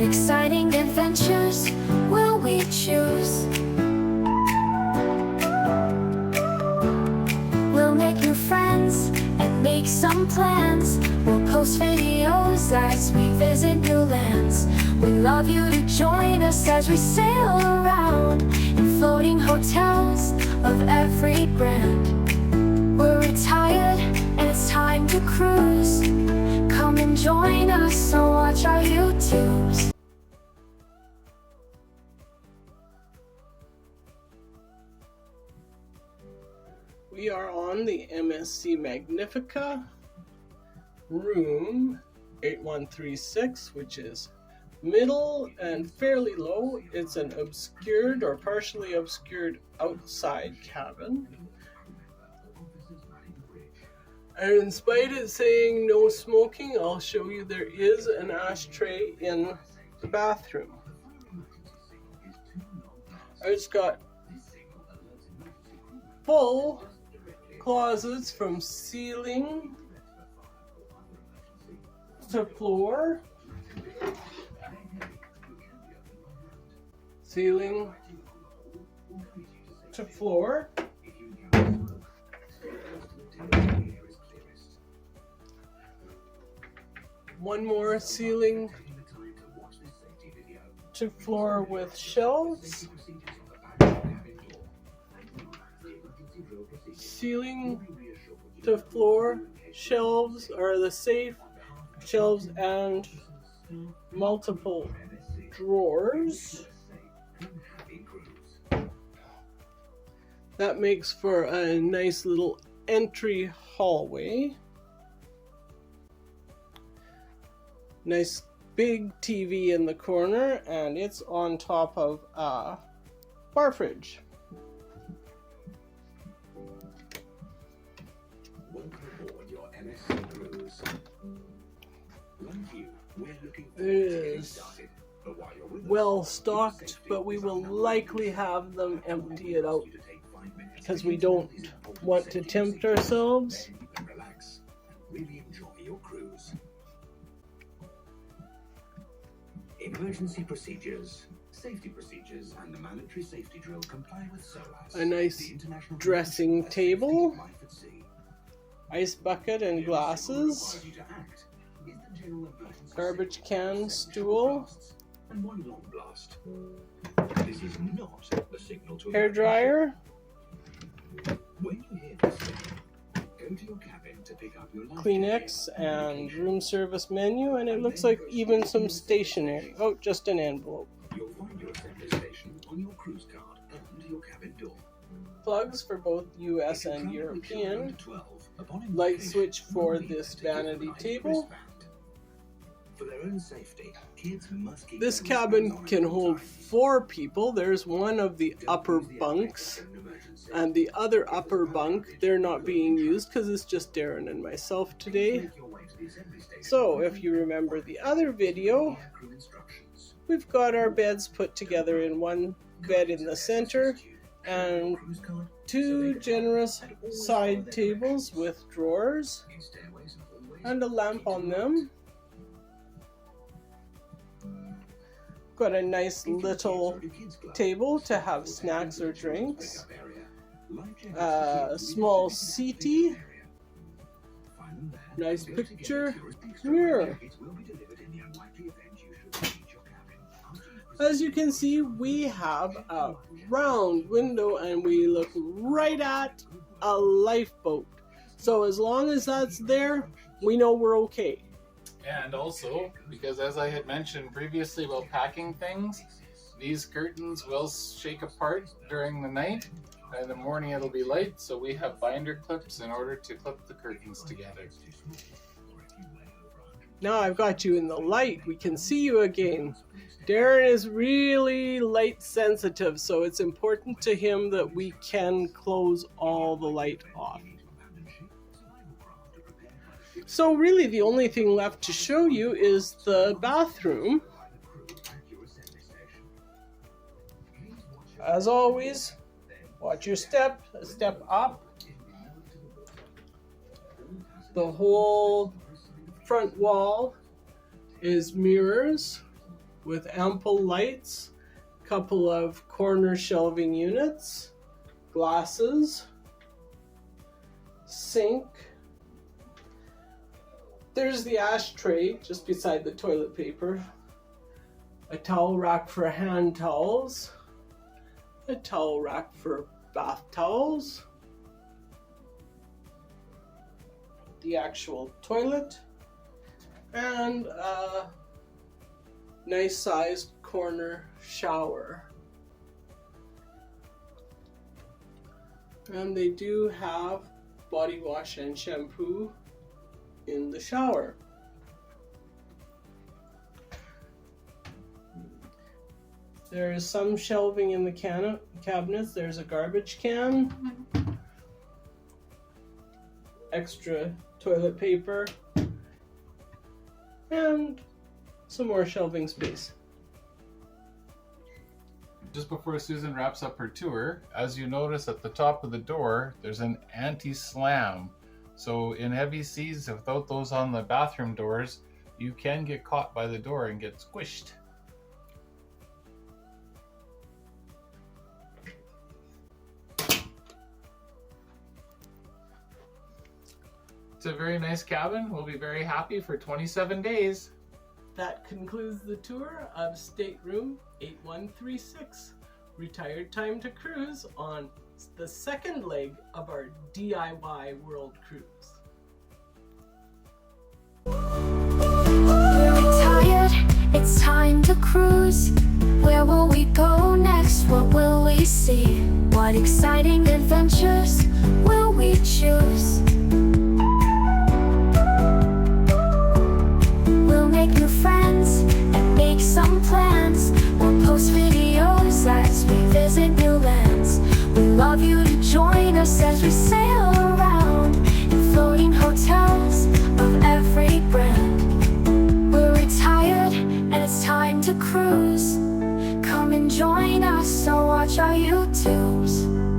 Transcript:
What exciting adventures will we choose? We'll make new friends and make some plans. We'll post videos as we visit new lands. We'd love you to join us as we sail around in floating hotels of every brand. We're retired and it's time to cruise. Come and join us and watch our YouTubes. We are on the MSC Magnifica room 8136, which is middle and fairly low. It's an obscured or partially obscured outside cabin. And in spite of saying no smoking, I'll show you there is an ashtray in the bathroom. It's got full closets from ceiling to floor. Ceiling to floor. One more ceiling to floor with shelves. Ceiling to floor shelves are the safe shelves and multiple drawers. That makes for a nice little entry hallway. Nice big TV in the corner, and it's on top of a bar fridge. Welcome aboard your MSC Cruise. Like you, we're looking It forward to getting is started. But while you're with us, well stocked, but we will likely have them empty it out because we don't want to tempt ourselves. Then you can relax and really enjoy your cruise. Emergency procedures, safety procedures, and the mandatory safety drill comply with SOLAS. A nice dressing table, ice bucket and glasses, garbage can stool, and one long blast. This is not a signal to hair dryer, When you hear this signal, go to your cabin to pick up your life Kleenex and room service menu, and it looks like even some stationery. Oh, just an envelope. You'll find your assembly station on your cruise card and your cabin door. Plugs for both US and If you're traveling with children European. under 12, upon Light embarkation, switch for you'll need this to take your vanity flight table. wristband. For their own safety, kids must keep This their cabin wristbands on can at all hold times. 4 people. There's one of the Don't upper use the bunks, elevator in an emergency. and the other upper bunk, they're not being used because it's just Darren and myself today. Make your way to the assembly station. So if you remember the other video, Crew instructions. we've got our beds put together in one bed in the center and 2 generous side tables with drawers and a lamp on them. Got a nice little table to have snacks or drinks. Small seaty. Nice picture mirror. As you can see, we have a round window and we look right at a lifeboat. So as long as that's there, we know we're okay. And also, because as I had mentioned previously about packing things, these curtains will shake apart during the night. In the morning it'll be light, so we have binder clips in order to clip the curtains together. Now I've got you in the light. We can see you again. Darren is really light sensitive, so it's important to him that we can close all the light off. So really the only thing left to show you is the bathroom. As always, watch your step up. The whole front wall is mirrors. with ample lights, couple of corner shelving units, glasses, sink. There's the ashtray just beside the toilet paper, a towel rack for hand towels, a towel rack for bath towels, the actual toilet, and a nice sized corner shower. And they do have body wash and shampoo in the shower. There is some shelving in the cabinets. There's a garbage can, extra toilet paper, and some more shelving space. Just before Susan wraps up her tour, as you notice at the top of the door, there's an anti-slam. So in heavy seas, without those on the bathroom doors, you can get caught by the door and get squished. It's a very nice cabin. We'll be very happy for 27 days. That concludes the tour of Stateroom 8136, Retired Time to Cruise, on the second leg of our DIY World Cruise. We're retired, it's time to cruise. Where will we go next? What will we see? What exciting adventures will we choose? We'll make new friends and make some plans. We'll post videos as we visit new lands. We love you to join us as we sail around in floating hotels of every brand. We're retired and it's time to cruise. Come and join us or watch our YouTubes.